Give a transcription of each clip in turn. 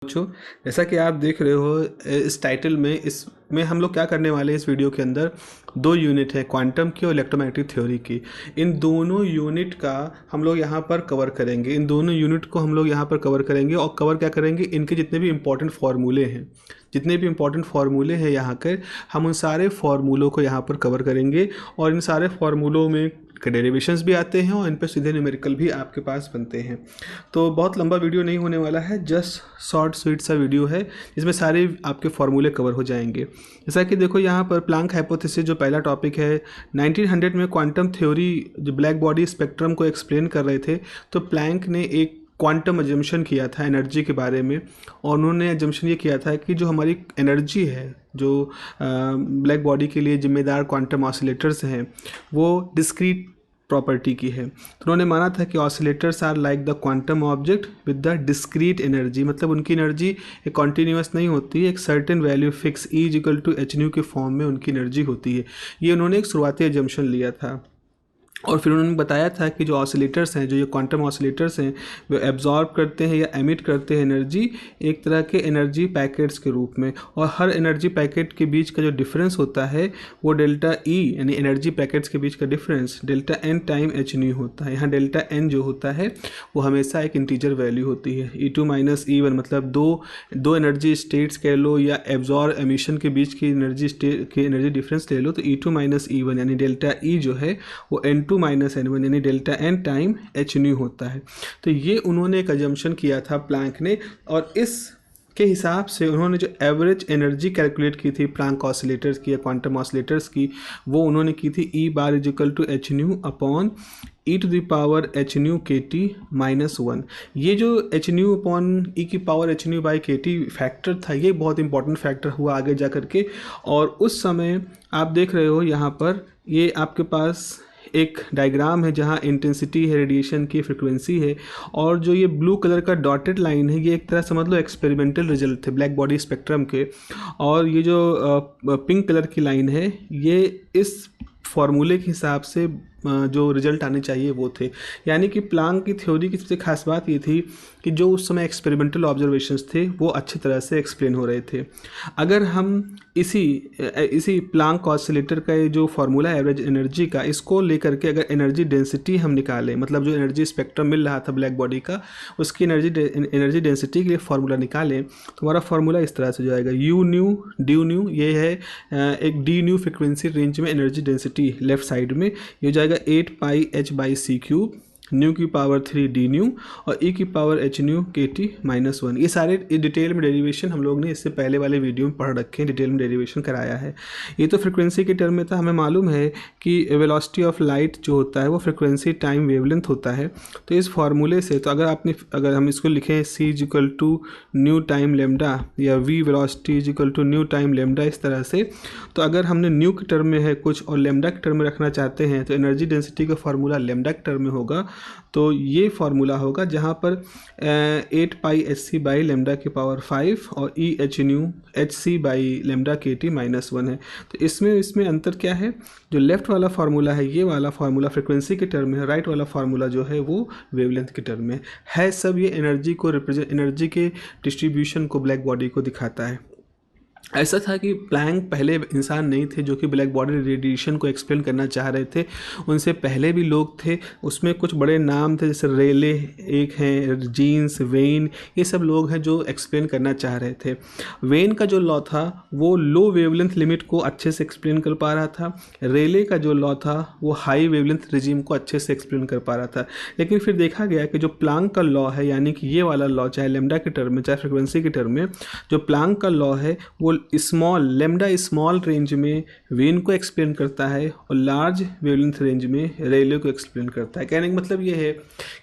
बच्चों, जैसा कि आप देख रहे हो इस टाइटल में, इसमें हम लोग क्या करने वाले हैं इस वीडियो के अंदर, दो यूनिट है क्वांटम की और इलेक्ट्रोमैग्नेटिक थ्योरी की। इन दोनों यूनिट का हम लोग यहाँ पर कवर करेंगे। इन दोनों यूनिट को हम लोग यहाँ पर कवर करेंगे और कवर क्या करेंगे, इनके जितने भी इंपॉर्टेंट फार्मूले हैं, जितने भी इंपॉर्टेंट फार्मूले हैं यहाँ के, हम उन सारे फार्मूलों को यहाँ पर कवर करेंगे। और इन सारे फार्मूलों में डेरिवेशंस भी आते हैं और इन पर सीधे न्यूमेरिकल भी आपके पास बनते हैं। तो बहुत लंबा वीडियो नहीं होने वाला है, जस्ट शॉर्ट स्वीट सा वीडियो है जिसमें सारे आपके फॉर्मूले कवर हो जाएंगे। जैसा कि देखो यहाँ पर प्लैंक हाइपोथेसिस जो पहला टॉपिक है, 1900 में क्वांटम थ्योरी जो ब्लैक बॉडी स्पेक्ट्रम को एक्सप्लेन कर रहे थे, तो प्लैंक ने एक क्वांटम एजम्पशन किया था एनर्जी के बारे में। और उन्होंने एजम्पशन ये किया था कि जो हमारी एनर्जी है, जो ब्लैक बॉडी के लिए जिम्मेदार क्वांटम ऑसिलेटर्स हैं, वो डिस्क्रीट प्रॉपर्टी की है। तो उन्होंने माना था कि oscillators are like the quantum object with the discrete energy, मतलब उनकी एनर्जी एक कॉन्टीन्यूस नहीं होती, एक certain value fix E equal to H nu के फॉर्म में उनकी एनर्जी होती है। ये उन्होंने एक शुरुआती एजम्पशन लिया था। और फिर उन्होंने बताया था कि जो ऑसिलेटर्स हैं, जो ये क्वांटम ऑसिलेटर्स हैं, वो एब्जॉर्ब करते हैं या एमिट करते हैं एनर्जी एक तरह के एनर्जी पैकेट्स के रूप में। और हर एनर्जी पैकेट के बीच का जो डिफरेंस होता है वो डेल्टा ई, यानी एनर्जी पैकेट्स के बीच का difference delta N time H nu होता है। यहाँ डेल्टा एन जो होता है वो हमेशा एक इंटीजर वैल्यू होती है। E2 - E1 मतलब दो एनर्जी स्टेट्स कह लो या एब्जॉर्ब एमिशन के बीच की एनर्जी डिफरेंस ले लो, तो E2 - E1 यानी डेल्टा ई जो है वो N2 - N1 यानी delta N time H nu होता है। तो ये उन्होंने एक अजम्पशन किया था प्लैंक ने, और इस के हिसाब से उन्होंने जो एवरेज एनर्जी कैलकुलेट की थी प्लैंक ऑसिलेटर्स की या क्वांटम ऑसिलेटर्स की, वो उन्होंने की थी E bar equal to H nu upon e⁻h nu kt -1। ये जो h nu upon e⁻h nu by kt factor था, ये बहुत इंपॉर्टेंट फैक्टर हुआ आगे जा कर के। और उस समय आप देख रहे हो यहाँ पर ये आपके पास एक डायग्राम है जहाँ इंटेंसिटी है, रेडिएशन की फ्रिक्वेंसी है, और जो ये ब्लू कलर का डॉटेड लाइन है ये एक तरह समझ लो एक्सपेरिमेंटल रिजल्ट थे ब्लैक बॉडी स्पेक्ट्रम के। और ये जो पिंक कलर की लाइन है ये इस फॉर्मूले के हिसाब से जो रिजल्ट आने चाहिए वो थे। यानी कि प्लैंक की थ्योरी की सबसे खास बात ये थी कि जो उस समय एक्सपेरिमेंटल ऑब्जर्वेशंस थे वो अच्छी तरह से एक्सप्लेन हो रहे थे। अगर हम इसी प्लैंक ऑसिलेटर का ये जो फार्मूला है एवरेज एनर्जी का, इसको लेकर के अगर एनर्जी डेंसिटी हम निकालें, मतलब जो एनर्जी स्पेक्ट्रम मिल रहा था ब्लैक बॉडी का, उसकी एनर्जी डेंसिटी के लिए फार्मूला निकालें, तो हमारा फार्मूला इस तरह से हो जाएगा। यू न्यू डी न्यू, ये है एक डी न्यू फ्रिक्वेंसी रेंज में एनर्जी डेंसिटी लेफ्ट साइड में, ये हो जाएगा 8πh/c³ न्यू की पावर 3 डी न्यू और e⁻h न्यू kt -1। ये सारे डिटेल में डेरिवेशन हम लोग ने इससे पहले वाले वीडियो में पढ़ रखे हैं, डिटेल में डेरिवेशन कराया है। ये तो फ्रिक्वेंसी के टर्म में था। हमें मालूम है कि वेलोसिटी ऑफ लाइट जो होता है वो फ्रिक्वेंसी टाइम वेवलेंथ होता है। तो इस फार्मूले से, तो अगर हम इसको लिखें c equal to nu time lambda या v velocity equal to nu time lambda इस तरह से, तो अगर हमने न्यू के टर्म में है कुछ और लेमडा के टर्म में रखना चाहते हैं, तो एनर्जी डेंसिटी का फार्मूला लेमडा के टर्म में होगा। तो ये फार्मूला होगा जहाँ पर 8πhc बाई लेमडा की पावर 5 और EH new HC by lambda KT -1 है। तो इसमें अंतर क्या है, जो लेफ्ट वाला फार्मूला है ये वाला फार्मूला फ्रिक्वेंसी के टर्म में है, राइट वाला फार्मूला जो है वो वेवलेंथ के टर्म में है। सब ये एनर्जी को एनर्जी के डिस्ट्रीब्यूशन को ब्लैक बॉडी को दिखाता है। ऐसा था कि प्लैंक पहले इंसान नहीं थे जो कि ब्लैक बॉडी रेडिएशन को एक्सप्लेन करना चाह रहे थे। उनसे पहले भी लोग थे, उसमें कुछ बड़े नाम थे जैसे रेले एक हैं, जीन्स, वेन, ये सब लोग हैं जो एक्सप्लेन करना चाह रहे थे। वेन का जो लॉ था वो लो वेवलेंथ लिमिट को अच्छे से एक्सप्लेन कर पा रहा था। रेले का जो लॉ था वो हाई वेवलेंथ रिजीम को अच्छे से एक्सप्लेन कर पा रहा था। लेकिन फिर देखा गया कि जो प्लैंक का लॉ है, यानी कि ये वाला लॉ, चाहे लेमडा के टर्म में चाहे फ्रिक्वेंसी के टर्म में, जो प्लैंक का लॉ है वो लेमडा स्मॉल रेंज में वेन को एक्सप्लेन करता है और लार्ज वेवलेंथ रेंज में रेले को एक्सप्लेन करता है। कहने का मतलब ये है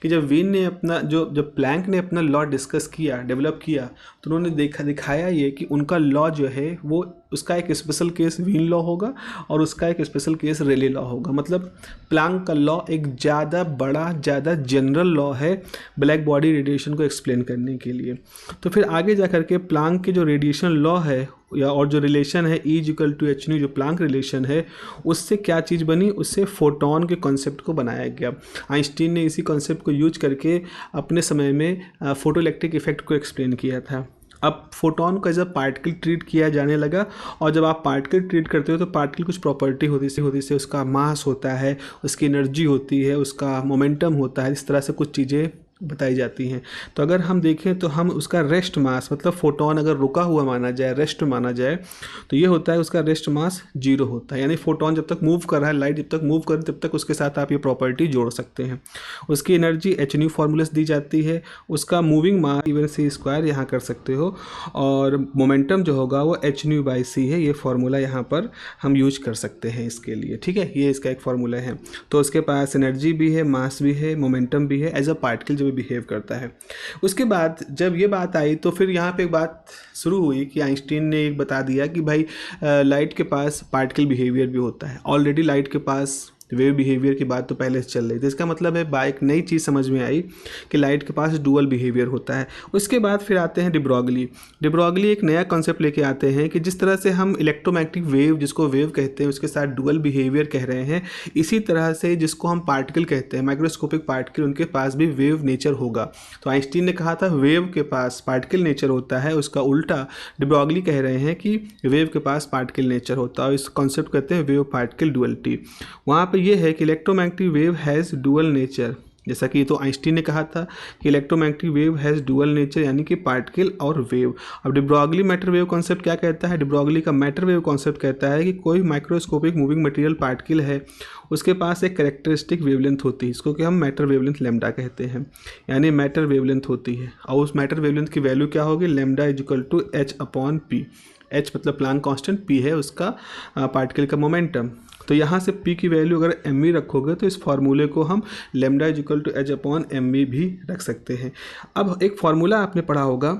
कि जब वेन ने अपना जब प्लैंक ने अपना लॉ डिस्कस किया, डेवलप किया, तो उन्होंने दिखाया ये कि उनका लॉ जो है वो उसका एक स्पेशल केस वेन लॉ होगा और उसका एक स्पेशल केस रेले लॉ होगा। मतलब प्लैंक का लॉ एक ज़्यादा बड़ा, ज़्यादा जनरल लॉ है ब्लैक बॉडी रेडिएशन को एक्सप्लेन करने के लिए। तो फिर आगे जा कर के प्लैंक के जो रेडिएशन लॉ है या और जो रिलेशन है E equal to H nu, जो प्लैंक रिलेशन है, उससे क्या चीज़ बनी, उससे फोटोन के कॉन्सेप्ट को बनाया गया। आइंस्टीन ने इसी कॉन्सेप्ट को यूज करके अपने समय में फोटो इलेक्ट्रिक इफेक्ट को एक्सप्लेन किया था। अब फोटोन को एज अ पार्टिकल ट्रीट किया जाने लगा, और जब आप पार्टिकल ट्रीट करते हो तो पार्टिकल कुछ प्रॉपर्टी होती है, उसका मास होता है, उसकी एनर्जी होती है, उसका मोमेंटम होता है, इस तरह से कुछ चीज़ें बताई जाती हैं। तो अगर हम देखें तो हम उसका रेस्ट मास, मतलब फोटोन अगर रुका हुआ माना जाए, रेस्ट माना जाए, तो ये होता है उसका रेस्ट मास 0 होता है। यानी फोटोन जब तक मूव कर रहा है, लाइट जब तक मूव कर रही है, तब तक उसके साथ आप ये प्रॉपर्टी जोड़ सकते हैं। उसकी एनर्जी hν फार्मूला से दी जाती है, उसका मूविंग मास इवन c² यहाँ कर सकते हो, और मोमेंटम जो होगा वो hν/c है। ये फार्मूला यहाँ पर हम यूज कर सकते हैं इसके लिए, ठीक है। ये इसका एक फार्मूला है। तो उसके पास एनर्जी भी है, मास भी है, मोमेंटम भी है, एज अ पार्टिकल जो बिहेव करता है। उसके बाद जब ये बात आई तो फिर यहाँ पे एक बात शुरू हुई कि आइंस्टीन ने एक बता दिया कि भाई लाइट के पास पार्टिकल बिहेवियर भी होता है। ऑलरेडी लाइट के पास वेव बिहेवियर की बात तो पहले से चल रही थी। इसका मतलब है एक नई चीज़ समझ में आई कि लाइट के पास डुअल बिहेवियर होता है। उसके बाद फिर आते हैं डिब्रॉगली एक नया कॉन्सेप्ट लेके आते हैं कि जिस तरह से हम इलेक्ट्रोमैग्नेटिक वेव, जिसको वेव कहते हैं, उसके साथ डुअल बिहेवियर कह रहे हैं, इसी तरह से जिसको हम पार्टिकल कहते हैं, माइक्रोस्कोपिक पार्टिकल, उनके पास भी वेव नेचर होगा। तो आइंस्टीन ने कहा था वेव के पास पार्टिकल नेचर होता है, उसका उल्टा डिब्रॉगली कह रहे हैं कि वेव के पास पार्टिकल नेचर होता है। इस कॉन्सेप्ट कहते हैं वेव पार्टिकल डुअलिटी। वहाँ पर ये है कि electromagnetic wave has dual nature, जैसा कि तो आइंस्टीन ने कहा था कि electromagnetic wave has dual nature, यानी कि पार्टिकल और वेव। अब डिब्रॉगली मैटर वेव कॉन्सेप्ट क्या कहता है? डिब्रॉगली का मैटर वेव कॉन्सेप्ट कहता है कि कोई माइक्रोस्कोपिक मूविंग मटेरियल पार्टिकल है, उसके पास एक कैरेक्टरिस्टिक वेवलेंथ होती है, इसको कि हम मैटर वेवलेंथ लैम्डा कहते हैं, यानी मैटर वेवलेंथ होती है। और उस मैटर वेवलेंथ की वैल्यू क्या होगी? Lambda = h/p। h मतलब प्लैंक कांस्टेंट, p है उसका पार्टिकल का मोमेंटम। तो यहाँ से p की वैल्यू अगर mv रखोगे तो इस फार्मूले को हम लैम्डा = h/mv भी रख सकते हैं। अब एक फार्मूला आपने पढ़ा होगा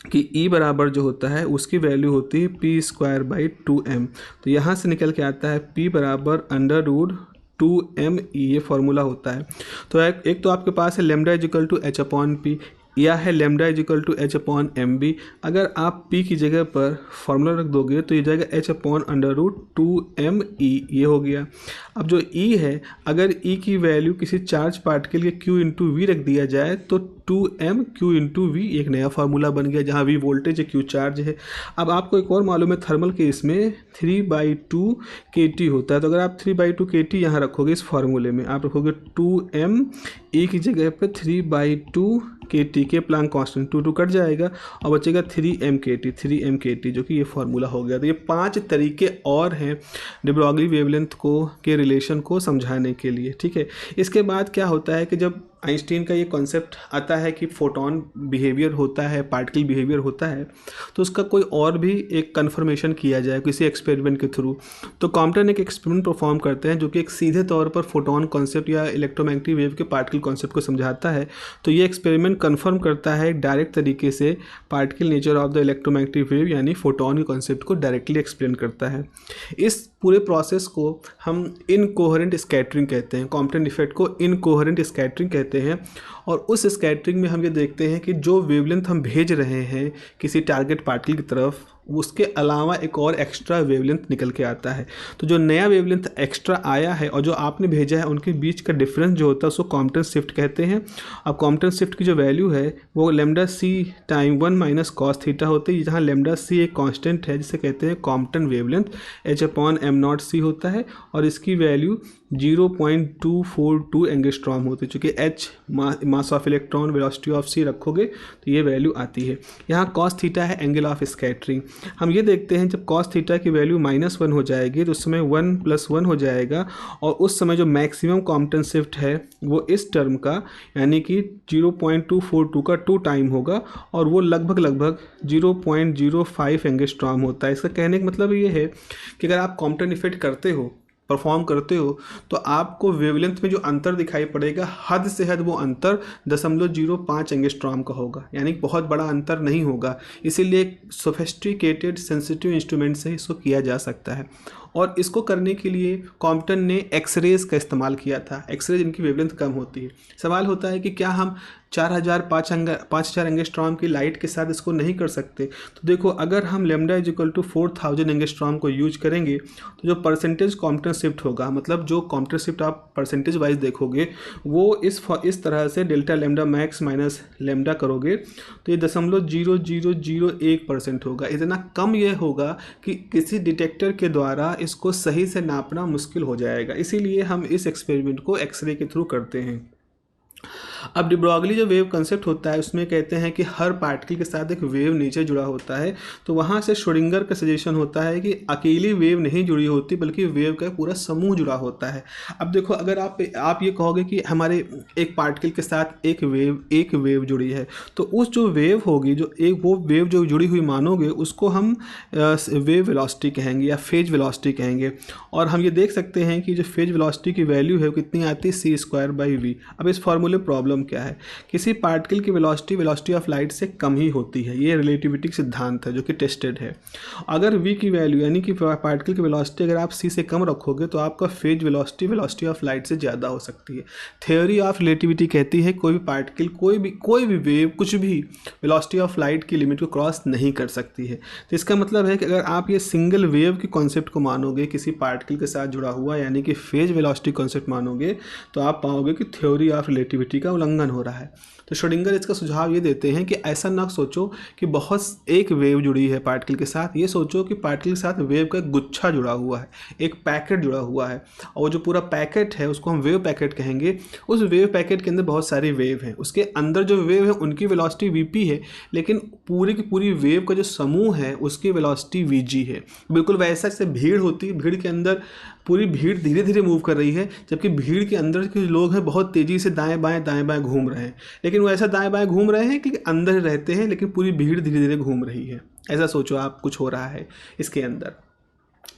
कि E बराबर जो होता है उसकी वैल्यू होती है p²/2m। तो यहाँ से निकल के आता है p बराबर √2me, ये फार्मूला होता है। तो एक तो आपके पास है लैम्डा = h/p, या है लैम्डा = h/mv। अगर आप p की जगह पर फार्मूला रख दोगे तो ये जाएगा h/√2me, ये हो गया। अब जो e है, अगर e की वैल्यू किसी चार्ज पार्टिकल के q/v रख दिया जाए तो 2m q/v एक नया फार्मूला बन गया, जहाँ v वोल्टेज है, q चार्ज है। अब आपको एक और मालूम है, थर्मल केस में 3/2 kT होता है। तो अगर आप 3/2 kT यहाँ रखोगे, इस फार्मूले में आप रखोगे 2m, e की जगह पे 3/2 kT के प्लैंक कांस्टेंट 2 कट जाएगा और बचेगा 3m kT, जो कि ये फार्मूला हो गया। तो ये 5 तरीके और हैं डिब्रॉगली वेवलेंथ के रिलेशन को समझाने के लिए, ठीक है। इसके बाद क्या होता है कि जब आइंस्टीन का ये कॉन्सेप्ट आता है कि फोटोन बिहेवियर होता है, पार्टिकल बिहेवियर होता है, तो उसका कोई और भी एक कन्फर्मेशन किया जाए किसी एक्सपेरिमेंट के थ्रू। तो कॉम्पटन एक एक्सपेरिमेंट परफॉर्म करते हैं जो कि एक सीधे तौर पर फोटोन कॉन्सेप्ट या इलेक्ट्रोमैग्नेटिक वेव के पार्टिकल कॉन्सेप्ट को समझाता है। तो ये एक्सपेरिमेंट कन्फर्म करता है डायरेक्ट तरीके से particle nature of the electromagnetic wave, यानी फोटोन के कॉन्सेप्ट को डायरेक्टली एक्सप्लेन करता है। इस पूरे प्रोसेस को हम इनकोहेरेंट स्कैटरिंग कहते हैं, कॉम्पटन इफेक्ट को इनकोहेरेंट स्कैटरिंग कहते हैं। और उस स्कैटरिंग में हम ये देखते हैं कि जो वेवलेंथ हम भेज रहे हैं किसी टारगेट पार्टिकल की तरफ, उसके अलावा एक और एक्स्ट्रा वेवलेंथ निकल के आता है। तो जो नया वेवलेंथ एक्स्ट्रा आया है और जो आपने भेजा है, उनके बीच का डिफरेंस जो होता है उसको कॉम्पटन शिफ्ट कहते हैं। अब कॉम्पटन शिफ्ट की जो वैल्यू है वो lambda c time 1 - cos theta होती है, जहाँ लैम्डा c एक कांस्टेंट है जिसे कहते हैं कॉम्पटन वेवलेंथ, h/m0c होता है, और इसकी वैल्यू 0.242 एंगस्ट्रॉम होती है। चूँकि h mass of electron, velocity of c रखोगे तो ये वैल्यू आती है। यहाँ cos थीटा है एंगल ऑफ स्कैटरिंग। हम ये देखते हैं जब cos थीटा की वैल्यू -1 हो जाएगी तो उस समय 1 + 1 हो जाएगा, और उस समय जो मैक्सिमम कॉम्पटन शिफ्ट है वो इस टर्म का, यानी कि 0.242 का 2 टाइम होगा, और वो लगभग 0.05 एंगस्ट्रॉम होता है। इसका कहने का मतलब ये है कि अगर आप कॉम्पटन इफेक्ट करते हो, परफॉर्म करते हो, तो आपको वेवलेंथ में जो अंतर दिखाई पड़ेगा, हद से हद वो अंतर 0.05 एंगस्ट्रॉम का होगा, यानी बहुत बड़ा अंतर नहीं होगा। इसीलिए सोफिस्टिकेटेड सेंसिटिव इंस्ट्रूमेंट से इसको किया जा सकता है। और इसको करने के लिए कॉम्पटन ने एक्सरेज का इस्तेमाल किया था। एक्सरेज इनकी वेवलेंथ कम होती है। सवाल होता है कि क्या हम 5000 एंगस्ट्रॉम की लाइट के साथ इसको नहीं कर सकते? तो देखो, अगर हम lambda is equal to 4000 angstrom को यूज करेंगे तो जो परसेंटेज कॉम्पटन शिफ्ट होगा, मतलब जो कॉम्पटन शिफ्ट आप परसेंटेज वाइज देखोगे वो इस तरह से delta lambda max minus lambda करोगे तो ये 0.0001% होगा। इतना कम ये होगा कि किसी डिटेक्टर के द्वारा इसको सही से नापना मुश्किल हो जाएगा। इसीलिए हम इस एक्सपेरिमेंट को एक्सरे के थ्रू करते हैं। अब डी ब्रॉगली जो वेव कंसेप्ट होता है उसमें कहते हैं कि हर पार्टिकल के साथ एक वेव नीचे जुड़ा होता है। तो वहाँ से श्रोडिंगर का सजेशन होता है कि अकेली वेव नहीं जुड़ी होती बल्कि वेव का पूरा समूह जुड़ा होता है। अब देखो, अगर आप ये कहोगे कि हमारे एक पार्टिकल के साथ एक वेव जुड़ी है, तो उस जो वेव होगी, वो वेव जो जुड़ी हुई मानोगे उसको हम वेव वेलोसिटी कहेंगे या फेज वेलोसिटी कहेंगे। और हम ये देख सकते हैं कि जो फेज वेलोसिटी की वैल्यू है वो कितनी आती है, c²/v। अब इस फॉर्मूले प्रॉब्लम क्या है, किसी पार्टिकल की वेलोसिटी ऑफ लाइट से कम ही होती है। ये रिलेटिविटी सिद्धांत है जो कि टेस्टेड है। अगर v की वैल्यू यानी कि पार्टिकल की वेलोसिटी अगर आप c से कम रखोगे तो आपका फेज वेलोसिटी ऑफ लाइट से ज़्यादा हो सकती है। थ्योरी ऑफ रिलेटिविटी कहती है कोई भी पार्टिकल, कोई भी वेव, कुछ भी वेलोसिटी ऑफ लाइट की लिमिट को क्रॉस नहीं कर सकती है। तो इसका मतलब है कि अगर आप ये सिंगल वेव की कॉन्सेप्ट को मानोगे किसी पार्टिकल के साथ जुड़ा हुआ, यानी कि फेज वेलोसिटी कॉन्सेप्ट मानोगे, तो आप पाओगे कि थ्योरी ऑफ रिलेटिविटी का उल्लंघन हो रहा है। तो श्रोडिंगर इसका सुझाव ये देते हैं कि ऐसा ना सोचो कि बहुत एक वेव जुड़ी है पार्टिकल के साथ, ये सोचो कि पार्टिकल के साथ वेव का गुच्छा जुड़ा हुआ है, एक पैकेट जुड़ा हुआ है, और जो पूरा पैकेट है उसको हम वेव पैकेट कहेंगे। उस वेव पैकेट के अंदर बहुत सारी वेव हैं, उसके अंदर जो वेव है उनकी वेलोसिटी वीपी है, लेकिन पूरी की पूरी वेव का जो समूह है उसकी वेलोसिटी वीजी है। बिल्कुल वैसा जैसे भीड़ होती है, भीड़ के अंदर पूरी भीड़ धीरे धीरे मूव कर रही है, जबकि भीड़ के अंदर के लोग हैं बहुत तेज़ी से दाएं बाएं घूम रहे हैं, लेकिन वो ऐसा दाएं बाएं घूम रहे हैं कि अंदर रहते हैं, लेकिन पूरी भीड़ धीरे धीरे घूम रही है। ऐसा सोचो आप, कुछ हो रहा है इसके अंदर।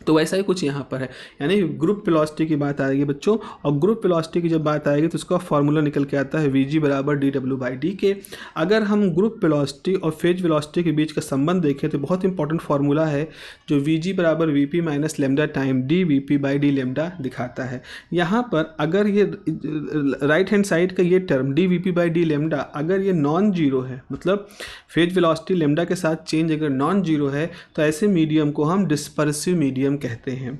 तो वैसा ही कुछ यहाँ पर है, यानी ग्रुप वेलोसिटी की बात आएगी बच्चों। और ग्रुप वेलोसिटी की जब बात आएगी तो उसका फॉर्मूला निकल के आता है Vg = dw/dk। अगर हम ग्रुप वेलोसिटी और फेज वेलोसिटी के बीच का संबंध देखें तो बहुत इंपॉर्टेंट फार्मूला है जो Vg = Vp - lambda time dVp/dλ दिखाता है। यहाँ पर अगर ये राइट हैंड साइड का ये टर्म dVp/dλ अगर ये नॉन जीरो है, मतलब फेज वेलोसिटी लैम्डा के साथ चेंज अगर नॉन जीरो है, तो ऐसे मीडियम को हम डिस्पर्सिव मीडियम कहते हैं।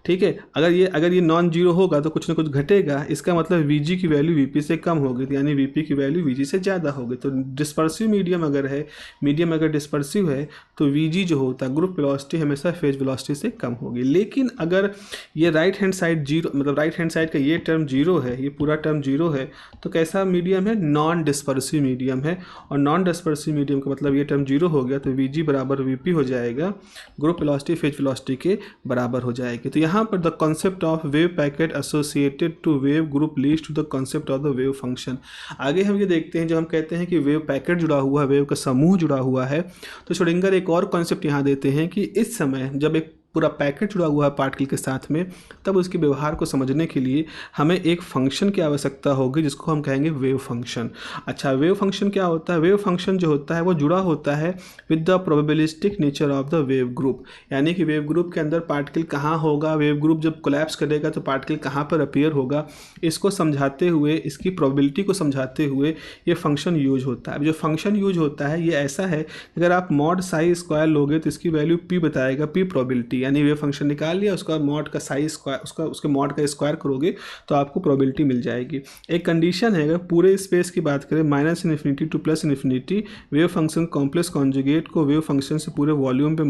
ठीक है, अगर ये नॉन जीरो होगा तो कुछ ना कुछ घटेगा। इसका मतलब Vg की वैल्यू Vp से कम होगी, यानी Vp की वैल्यू Vg से ज़्यादा होगी। तो डिस्पर्सिव मीडियम अगर है, मीडियम अगर डिस्पर्सिव है, तो Vg जो होता है ग्रुप वेलोसिटी हमेशा फेज वेलोसिटी से कम होगी। लेकिन अगर ये राइट हैंड साइड जीरो, मतलब राइट हैंड साइड का ये टर्म जीरो है, ये पूरा टर्म जीरो है, तो कैसा मीडियम है, नॉन डिस्पर्सिव मीडियम है। और नॉन डिस्पर्सिव मीडियम का मतलब ये टर्म जीरो हो गया तो Vg = Vp हो जाएगा, ग्रुप वेलोसिटी फेज वेलोसिटी के बराबर हो जाएगी। तो यहाँ पर the concept of wave packet associated to wave group leads to the concept of the wave function. आगे हम ये देखते हैं, जब हम कहते हैं कि वेव पैकेट जुड़ा हुआ है, वेव का समूह जुड़ा हुआ है, तो श्रोडिंगर एक और कॉन्सेप्ट यहाँ देते हैं कि इस समय जब एक पूरा पैकेट जुड़ा हुआ है पार्टिकल के साथ में, तब उसके व्यवहार को समझने के लिए हमें एक फंक्शन की आवश्यकता होगी जिसको हम कहेंगे वेव फंक्शन। अच्छा, वेव फंक्शन क्या होता है? वेव फंक्शन जो होता है वो जुड़ा होता है with the probabilistic nature of the wave group, यानी कि वेव ग्रुप के अंदर पार्टिकल कहाँ होगा, वेव ग्रुप जब कोलैप्स करेगा तो पार्टिकल कहाँ पर अपीयर होगा, इसको समझाते हुए, इसकी प्रोबेबिलिटी को समझाते हुए ये फंक्शन यूज होता है। जो फंक्शन यूज होता है ये ऐसा है, अगर आप मॉड साई स्क्वायर लोगे तो इसकी वैल्यू p बताएगा, p प्रोबेबिलिटी, यानी वेव फंक्शन निकाल लिया, उसका मॉड का साई स्क्वायर, उसके मॉड का स्क्वायर करोगे तो आपको प्रोबेबिलिटी मिल जाएगी। एक कंडीशन है, अगर पूरे स्पेस की बात करें -∞ to +∞, wave function complex conjugate को वेव फंक्शन से पूरे वॉल्यूम पे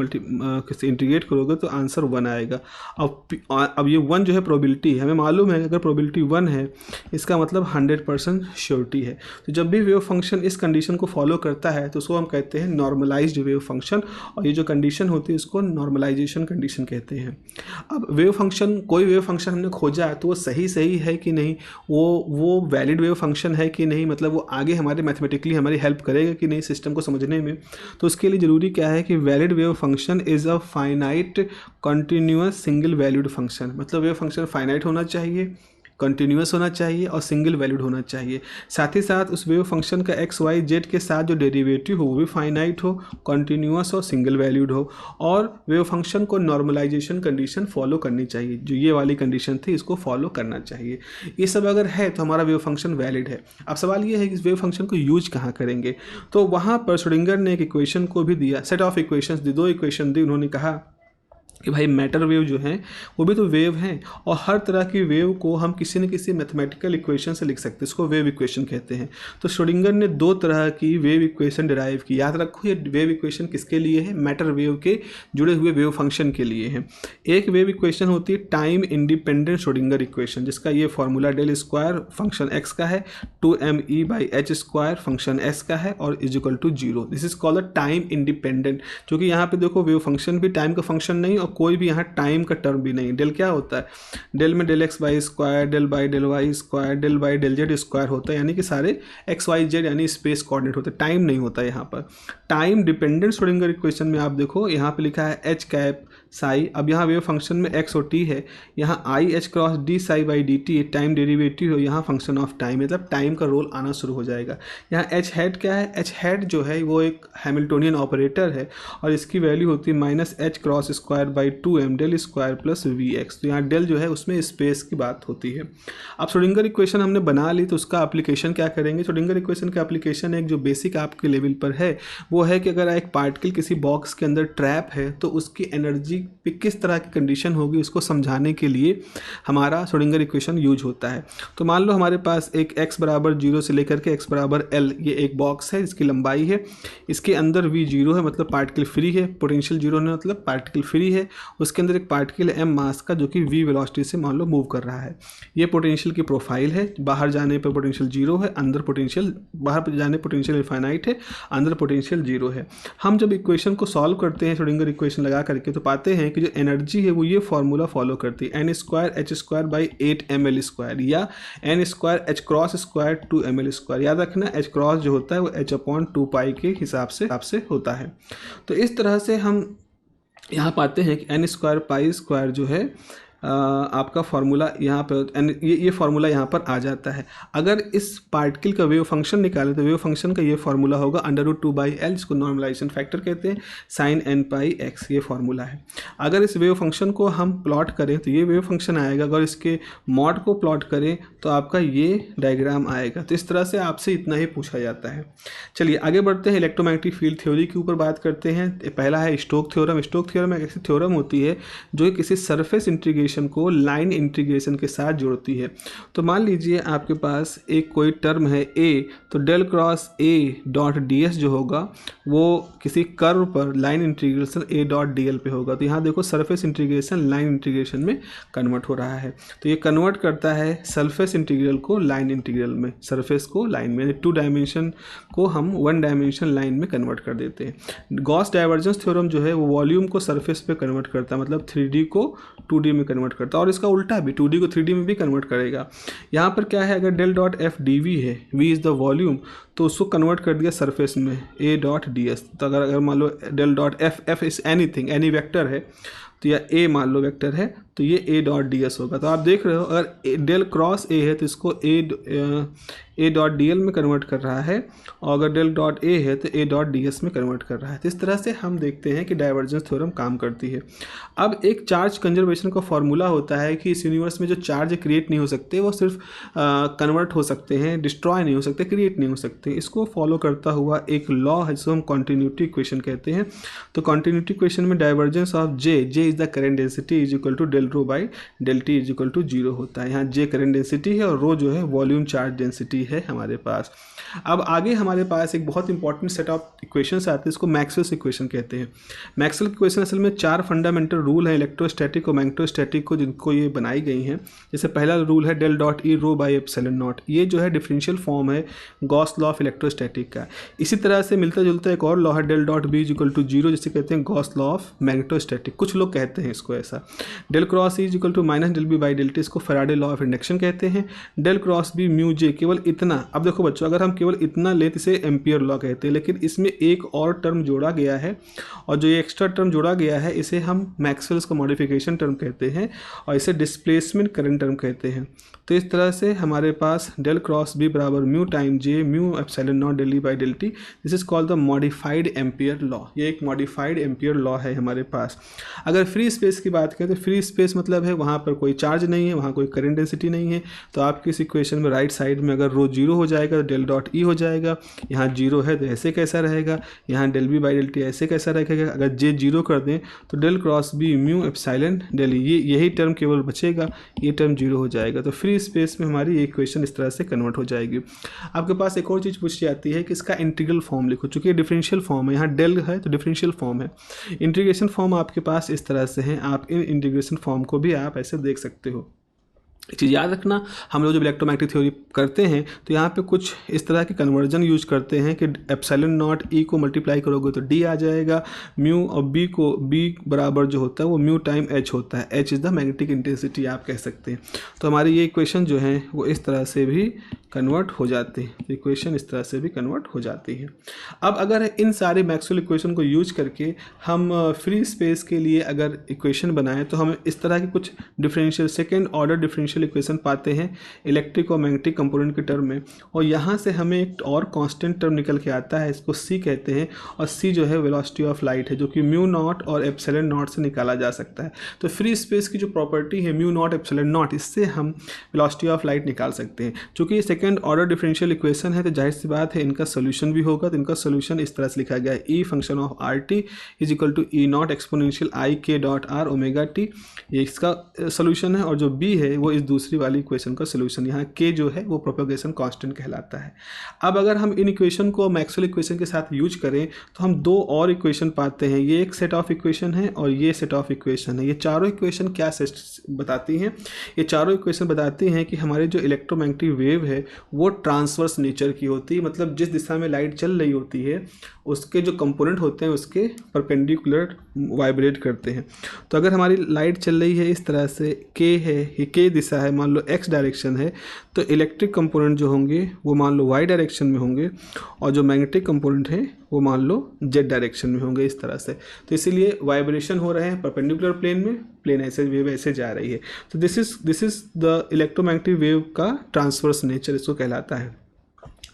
इंटीग्रेट करोगे तो आंसर 1 आएगा। अब ये 1 जो है प्रोबेबिलिटी है, हमें मालूम है अगर प्रोबेबिलिटी 1 है इसका मतलब 100% श्योरिटी है। तो जब भी वेव फंक्शन इस कंडीशन को फॉलो करता है तो उसको हम कहते हैं नॉर्मलाइज्ड वेव फंक्शन, और ये जो कंडीशन होती है इसको नॉर्मलाइजेशन कंडीशन कहते हैं। अब वेव फंक्शन, कोई वेव फंक्शन हमने खोजा है तो वो सही है कि नहीं, वो वैलिड वेव फंक्शन है कि नहीं, मतलब वो आगे हमारे मैथमेटिकली हमारी हेल्प करेगा कि नहीं सिस्टम को समझने में। तो उसके लिए ज़रूरी क्या है कि valid wave function is a finite continuous single valued function, मतलब वेव फंक्शन फाइनाइट होना चाहिए, कंटिन्यूस होना चाहिए और सिंगल वैल्यूड होना चाहिए। साथ ही साथ उस वेव फंक्शन का एक्स वाई जेड के साथ जो डेरिवेटिव हो वो भी फाइनाइट हो, कंटिन्यूस और सिंगल वैल्यूड हो, और वेव फंक्शन को नॉर्मलाइजेशन कंडीशन फॉलो करनी चाहिए। जो ये वाली कंडीशन थी इसको फॉलो करना चाहिए। ये सब अगर है तो हमारा वेव फंक्शन वैलिड है। अब सवाल ये है कि इस वेव फंक्शन को यूज कहाँ करेंगे। तो वहाँ पर श्रोडिंगर ने एक इक्वेशन को भी दिया, सेट ऑफ इक्वेशंस दी, 2 इक्वेशन दी। उन्होंने कहा कि भाई मैटर वेव जो है वो भी तो वेव हैं, और हर तरह की वेव को हम किसी न किसी मैथमेटिकल इक्वेशन से लिख सकते हैं, इसको वेव इक्वेशन कहते हैं। तो श्रोडिंगर ने 2 तरह की वेव इक्वेशन डिराइव की। याद रखो ये वेव इक्वेशन किसके लिए है, मैटर वेव के जुड़े हुए वेव फंक्शन के लिए है। एक वेव इक्वेशन होती है टाइम इंडिपेंडेंट श्रोडिंगर इक्वेशन, जिसका ये formula del square function X का है, 2me/h स्क्वायर फंक्शन एस का है, और is equal to 0। This is called time independent. क्योंकि यहाँ पे देखो वेव फंक्शन भी टाइम का फंक्शन नहीं और कोई भी यहाँ टाइम का टर्म भी नहीं। डेल क्या होता है, डेल में del X Y square, del by del Y square, del by del Z square होता है, यानी कि सारे एक्स वाई जेड यानी स्पेस कोऑर्डिनेट होते हैं, टाइम नहीं होता है यहाँ पर। टाइम डिपेंडेंट श्रोडिंगर इक्वेशन में आप देखो यहाँ पे लिखा है एच कैप साई। अब यहाँ वेव फंक्शन में एक्स और टी है, यहाँ I H cross D psi by D T time derivative हो, यहाँ फंक्शन ऑफ टाइम, मतलब टाइम का रोल आना शुरू हो जाएगा। यहाँ एच हेड क्या है, एच हेड जो है वो एक हैमिल्टोनियन ऑपरेटर है, और इसकी वैल्यू होती है minus H cross square by 2m del square plus V X. तो यहाँ डेल जो है उसमें स्पेस की बात होती है। अब श्रोडिंगर इक्वेशन हमने बना ली, तो उसका एप्लीकेशन क्या करेंगे। श्रोडिंगर इक्वेशन का एप्लीकेशन एक जो बेसिक आपके लेवल पर है वो है कि अगर एक पार्टिकल किसी बॉक्स के अंदर ट्रैप है तो उसकी एनर्जी पे किस तरह की कंडीशन होगी उसको समझाने के लिए हमारा श्रोडिंगर इक्वेशन यूज होता है। तो मान लो हमारे पास एक x बराबर 0 से लेकर के x बराबर l ये एक बॉक्स है जिसकी लंबाई है, इसके अंदर v 0 है मतलब पार्टिकल फ्री है, पोटेंशियल 0 है मतलब पार्टिकल फ्री है, उसके अंदर एक पार्टिकल है m मास का जो कि v वेलोसिटी से मान लो मूव कर रहा है। ये पोटेंशियल की प्रोफाइल है, बाहर जाने पर पोटेंशियल 0 है, अंदर पोटेंशियल, बाहर जाने पोटेंशियल इनफाइनाइट है, अंदर पोटेंशियल 0 है। हम जब इक्वेशन को सॉल्व करते हैं श्रोडिंगर इक्वेशन लगा करके तो पाते हैं कि जो एनर्जी है वो ये फॉर्मूला फॉलो करती है, n square h square by 8ml square, या n square h cross square 2ml square. याद रखना एच क्रॉस जो होता है वो h/2 के हिसाब से होता है। तो इस तरह से हम यहाँ पाते हैं कि एन स्क्वायर पाई स्क्वायर जो है आपका फार्मूला यहाँ पर ये फार्मूला यहाँ पर आ जाता है। अगर इस पार्टिकल का वेव फंक्शन निकालें तो वेव फंक्शन का ये फार्मूला होगा √2/L, जिसको नॉर्मलाइजेशन फैक्टर कहते हैं, sin n पाई x, ये फार्मूला है। अगर इस वेव फंक्शन को हम प्लॉट करें तो ये वेव फंक्शन आएगा, अगर इसके मॉड को प्लॉट करें तो आपका ये डायग्राम आएगा। तो इस तरह से आपसे इतना ही पूछा जाता है। चलिए आगे बढ़ते हैं, इलेक्ट्रोमैग्नेटिक फील्ड थ्योरी के ऊपर बात करते हैं। पहला है स्टोक थ्योरम। स्टोक थ्योरम एक ऐसी थ्योरम होती है जो किसी सरफेस इंटीग्रेशन को लाइन इंटीग्रेशन के साथ जोड़ती है। तो मान लीजिए आपके पास एक कोई टर्म है a, तो del cross a dot ds जो होगा वो किसी कर्व पर line integration a dot dl पे होगा। तो यहाँ देखो सरफेस इंटीग्रेशन लाइन इंटीग्रेशन में कन्वर्ट हो रहा है, तो ये कन्वर्ट करता है सरफेस इंटीग्रल को लाइन इंटीग्रल में, सरफेस को लाइन में, 2 डायमेंशन को हम 1 डायमेंशन लाइन में कन्वर्ट कर देते हैं। गॉस डाइवर्जेंस थ्योरम जो है वो वॉल्यूम को सरफेस पे कन्वर्ट करता है, मतलब 3D को 2D में कन्वर्ट करता है, और इसका उल्टा भी 2D को 3D में भी कन्वर्ट करेगा। यहाँ पर क्या है, अगर del dot F D V है, v इज़ द वॉल्यूम, तो उसको कन्वर्ट कर दिया सरफेस में a डॉट डी एस। तो अगर मान लो del dot f is anything, any vector है, तो या a मान लो वेक्टर है तो ये a डॉट डी एस होगा। तो आप देख रहे हो अगर डेल क्रॉस a है तो इसको a डॉट डी एल में कन्वर्ट कर रहा है, और अगर डेल डॉट a है तो a डॉट डी एस में कन्वर्ट कर रहा है। तो इस तरह से हम देखते हैं कि डाइवर्जेंस थ्योरम काम करती है। अब एक चार्ज कंजर्वेशन का फॉर्मूला होता है कि इस यूनिवर्स में जो चार्ज क्रिएट नहीं हो सकते वो सिर्फ कन्वर्ट हो सकते हैं, डिस्ट्रॉय नहीं हो सकते, क्रिएट नहीं हो सकते। इसको फॉलो करता हुआ एक लॉ है जिसको हम कॉन्टिन्यूटी इक्वेशन कहते हैं। तो कॉन्टिन्यूटी इक्वेशन में divergence of J is the current density is equal to del rho by del T is equal to 0 होता है। यहाँ जे करंट डेंसिटी है और रो जो है वॉल्यूम चार्ज डेंसिटी है हमारे पास। अब आगे हमारे पास एक बहुत इंपॉर्टेंट सेट ऑफ इक्वेशंस आते हैं, इसको मैक्सवेल्स इक्वेशन कहते हैं। मैक्सवेल इक्वेशन असल में 4 फंडामेंटल रूल हैं इलेक्ट्रोस्टैटिक और मैग्नेटोस्टैटिक को, जिनको ये बनाई गई हैं। जैसे पहला रूल है del dot E rho by epsilon naught, ये जो है डिफरेंशियल फॉर्म है गॉस लॉ ऑफ इलेक्ट्रोस्टैटिक का। इसी तरह से मिलता जुलता एक और लॉ है del dot B is equal to 0, जिसे कहते हैं गॉस लॉ ऑफ मैग्नेटोस्टैटिक। कुछ लोग कहते हैं इसको ऐसा। Del cross E is equal to minus del B by del T, इसको फैराडे लॉ ऑफ इंडक्शन कहते हैं। Del cross B mu J, केवल इतना। अब देखो बच्चों, अगर हम केवल इतना ले तो इसे एम्पियर लॉ कहते हैं, लेकिन इसमें एक और टर्म जोड़ा गया है, और जो ये एक्स्ट्रा टर्म जोड़ा गया है इसे हम मैक्सवेल्स का मॉडिफिकेशन टर्म कहते हैं, और इसे डिस्प्लेसमेंट करंट टर्म कहते हैं। तो इस तरह से हमारे पास डेल क्रॉस बी बराबर mu time J mu epsilon naught del E by del T, this is called the modified Ampere law. ये एक मॉडिफाइड एम्पियर लॉ है हमारे पास। अगर फ्री स्पेस की बात करें तो फ्री स्पेस मतलब है वहाँ पर कोई चार्ज नहीं है, वहाँ कोई करंट डेंसिटी नहीं है, तो आपकी इस इक्वेशन में राइट साइड में अगर रो जीरो हो जाएगा तो डेल डॉट ई हो जाएगा। यहाँ जीरो है तो ऐसे कैसा रहेगा, यहाँ del B by del T ऐसे कैसा रहेगा। अगर जे जीरो कर दें तो del cross B mu epsilon del E, यही टर्म केवल बचेगा, ये टर्म जीरो हो जाएगा। तो फ्री स्पेस में हमारी ये इक्वेशन इस तरह से कन्वर्ट हो जाएगी। आपके पास एक और चीज़ पूछी जाती है कि इसका इंटीग्रल फॉर्म लिखो, चूँकि ये डिफरेंशियल फॉर्म है, यहाँ डेल है तो डिफरेंशियल फॉर्म है। इंटीग्रेशन फॉर्म आपके पास इस तरह से है, आप इन इंटीग्रेशन फॉर्म को भी आप ऐसे देख सकते हो। एक चीज़ याद रखना, हम लोग जब इलेक्ट्रोमैग्नेटिक थ्योरी करते हैं तो यहाँ पे कुछ इस तरह के कन्वर्जन यूज करते हैं कि एप्सिलॉन नॉट ई को मल्टीप्लाई करोगे तो डी आ जाएगा, म्यू और बी को बी बराबर जो होता है वो म्यू टाइम एच होता है, H is the magnetic intensity आप कह सकते हैं। तो हमारी ये इक्वेशन जो है वो इस तरह से भी कन्वर्ट हो जाती है, इक्वेशन इस तरह से भी कन्वर्ट हो जाती है। अब अगर इन सारे मैक्सवेल इक्वेशन को यूज करके हम फ्री स्पेस के लिए अगर इक्वेशन बनाएं तो हम इस तरह के कुछ differential second order differential equation पाते हैं इलेक्ट्रिक और मैग्नेटिक कंपोनेंट के टर्म में, और यहाँ से हमें एक और कांस्टेंट टर्म निकल के आता है, इसको सी कहते हैं, और सी जो है वेलोसिटी ऑफ लाइट है, जो कि म्यू नॉट और एप्सिलॉन नॉट से निकाला जा सकता है। तो फ्री स्पेस की जो प्रॉपर्टी है म्यू नॉट एप्सिलॉन नॉट, इससे हम वेलोसिटी ऑफ लाइट निकाल सकते हैं। चूँकि ये सेकेंड ऑर्डर डिफरेंशियल इक्वेशन है तो जाहिर सी बात है इनका सोल्यूशन भी होगा, तो इनका सोल्यूशन इस तरह से लिखा गया है, e function of r t is equal to e naught exponential i k dot are omega T, ये इसका सोल्यूशन है, और जो बी है वो इस दूसरी वाली इक्वेशन का सोल्यूशन, यहाँ के जो है वो प्रोपेगेशन कांस्टेंट कहलाता है। अब अगर हम इन इक्वेशन को मैक्सवेल इक्वेशन के साथ यूज करें तो हम दो और इक्वेशन पाते हैं, ये एक सेट ऑफ इक्वेशन है और ये सेट ऑफ इक्वेशन है। ये चारों इक्वेशन क्या बताती हैं, ये चारों इक्वेशन बताती हैं कि हमारी जो इलेक्ट्रोमैग्नेटिक वेव है वो ट्रांसवर्स नेचर की होती है, मतलब जिस दिशा में लाइट चल रही होती है उसके जो कंपोनेंट होते हैं उसके परपेंडिकुलर वाइब्रेट करते हैं। तो अगर हमारी लाइट चल रही है इस तरह से, के है, ये के दिशा है, मान लो एक्स डायरेक्शन है, तो इलेक्ट्रिक कंपोनेंट जो होंगे वो मान लो वाई डायरेक्शन में होंगे, और जो मैग्नेटिक कंपोनेंट है वो मान लो जेड डायरेक्शन में होंगे इस तरह से। तो इसीलिए वाइब्रेशन हो रहे हैं परपेंडिकुलर प्लेन में, प्लेन ऐसे वेव ऐसे जा रही है। तो this is the electromagnetic wave का ट्रांसवर्स नेचर इसको कहलाता है।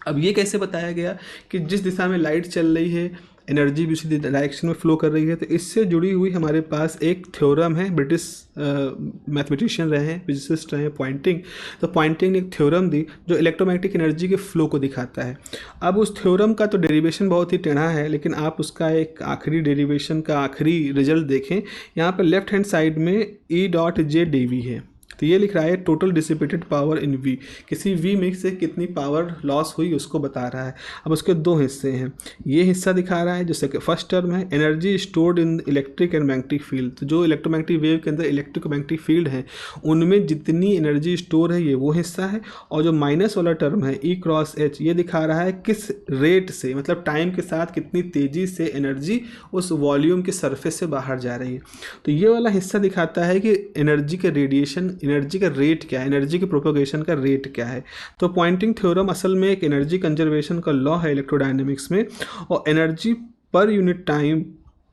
अब ये कैसे बताया गया कि जिस दिशा में लाइट चल रही है एनर्जी भी उसी डायरेक्शन में फ्लो कर रही है। तो इससे जुड़ी हुई हमारे पास एक थ्योरम है, ब्रिटिश मैथमेटिशियन रहे हैं, फिजिसिस्ट रहे हैं पॉइंटिंग। तो पॉइंटिंग ने एक थ्योरम दी जो इलेक्ट्रोमैग्नेटिक एनर्जी के फ्लो को दिखाता है। अब उस थ्योरम का तो डेरिवेशन बहुत ही टेढ़ा है, लेकिन आप उसका एक आखिरी डेरिवेशन का आखिरी रिजल्ट देखें, यहाँ पर लेफ्ट हैंड साइड में E dot J D V है। तो ये लिख रहा है total dissipated power in V, किसी वी में से कितनी पावर लॉस हुई उसको बता रहा है। अब उसके दो हिस्से हैं, ये हिस्सा दिखा रहा है जैसे कि फर्स्ट टर्म है energy stored in electric and magnetic field. तो जो इलेक्ट्रोमैग्नेटिक वेव के अंदर इलेक्ट्रिक मैग्नेटिक फील्ड है उनमें जितनी एनर्जी स्टोर है ये वो हिस्सा है, और जो माइनस वाला टर्म है ई क्रॉस एच, ये दिखा रहा है किस रेट से, मतलब टाइम के साथ कितनी तेज़ी से एनर्जी उस वॉल्यूम के सरफेस से बाहर जा रही है। तो ये वाला हिस्सा दिखाता है कि एनर्जी का रेडिएशन, एनर्जी का रेट क्या है, एनर्जी के प्रोपोगेशन का रेट क्या है। तो पॉइंटिंग थ्योरम असल में एक एनर्जी कंजर्वेशन का लॉ है इलेक्ट्रोडायनेमिक्स में, और energy per unit time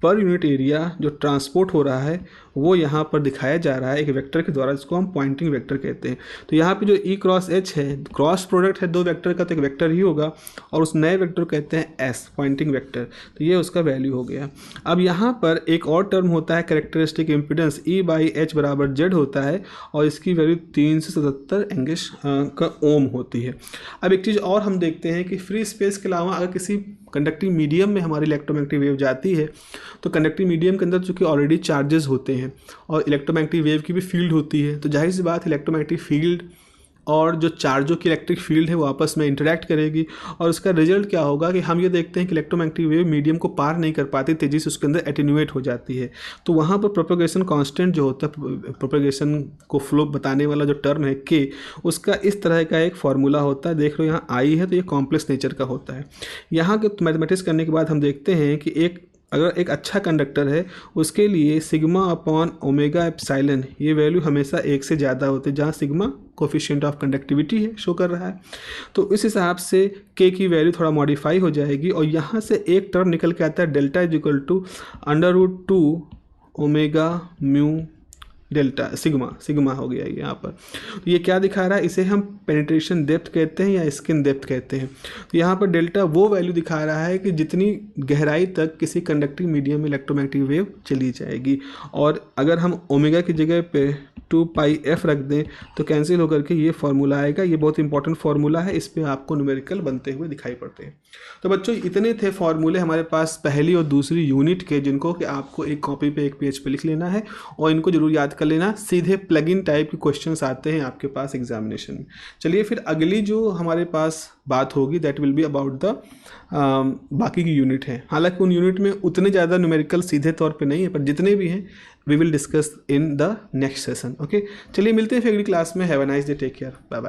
per unit area जो ट्रांसपोर्ट हो रहा है वो यहाँ पर दिखाया जा रहा है एक वेक्टर के द्वारा, जिसको हम पॉइंटिंग वेक्टर कहते हैं। तो यहाँ पे जो ई क्रॉस एच है, क्रॉस प्रोडक्ट है दो वेक्टर का, तो एक वेक्टर ही होगा, और उस नए वेक्टर को कहते हैं एस, पॉइंटिंग वेक्टर। तो ये उसका वैल्यू हो गया। अब यहाँ पर एक और टर्म होता है characteristic impedance, E by H बराबर जेड होता है, और इसकी वैल्यू 377 एंगस्ट्रॉम का ओम होती है। अब एक चीज़ और हम देखते हैं कि फ्री स्पेस के अलावा अगर किसी कंडक्टिंग मीडियम में हमारी इलेक्ट्रोमैग्नेटिक वेव जाती है तो कंडक्टिंग मीडियम के अंदर चूँकि ऑलरेडी चार्जेस होते हैं और इलेक्ट्रोमैग्नेटिक वेव की भी फील्ड होती है, तो जाहिर सी बात इलेक्ट्रोमैग्नेटिक फील्ड और जो चार्जों की इलेक्ट्रिक फील्ड है वो आपस में इंटरेक्ट करेगी, और उसका रिजल्ट क्या होगा कि हम ये देखते हैं कि इलेक्ट्रोमैग्नेटिक वेव मीडियम को पार नहीं कर पाती, तेज़ी से उसके अंदर एटेन्यूएट हो जाती है। तो वहाँ पर प्रोपेगेशन कांस्टेंट जो होता है, प्रोपेगेशन को फ्लो बताने वाला जो टर्म है के, उसका इस तरह का एक फार्मूला होता है। देख लो यहाँ आई है तो ये कॉम्प्लेक्स नेचर का होता है। यहाँ के मैथमेटिक्स करने के बाद हम देखते हैं कि एक अगर एक अच्छा कंडक्टर है उसके लिए सिग्मा अपॉन ओमेगा एप्सिलॉन ये वैल्यू हमेशा 1 से ज़्यादा होती है, जहाँ सिग्मा कोफिशिएंट ऑफ कंडक्टिविटी है, शो कर रहा है। तो इस हिसाब से के की वैल्यू थोड़ा मॉडिफाई हो जाएगी और यहाँ से एक टर्म निकल के आता है delta is equal to √2 omega mu delta sigma हो गया ये यहाँ पर। तो ये क्या दिखा रहा है, इसे हम पेनिट्रेशन डेप्थ कहते हैं या स्किन डेप्थ कहते हैं। तो यहाँ पर डेल्टा वो वैल्यू दिखा रहा है कि जितनी गहराई तक किसी कंडक्टिंग मीडियम में इलेक्ट्रोमैग्नेटिक वेव चली जाएगी। और अगर हम ओमेगा की जगह पे 2πf रख दें तो कैंसिल होकर के ये फार्मूला आएगा। ये बहुत इंपॉर्टेंट फार्मूला है, इस पर आपको न्यूमेरिकल बनते हुए दिखाई पड़ते हैं। तो बच्चों इतने थे फार्मूले हमारे पास पहली और दूसरी यूनिट के, जिनको कि आपको एक कॉपी पे एक पेज पे लिख लेना है और इनको जरूर याद कर लेना। सीधे प्लग इन टाइप के क्वेश्चंस आते हैं आपके पास एग्जामिनेशन में। चलिए फिर अगली जो हमारे पास बात होगी that will be about the बाकी की यूनिट है। हालांकि उन यूनिट में उतने ज़्यादा न्यूमेरिकल सीधे तौर पे नहीं है, पर जितने भी हैं we will discuss in the next session. Okay, चलिए मिलते हैं फिर अगली क्लास में। Have a nice day, take care, bye bye.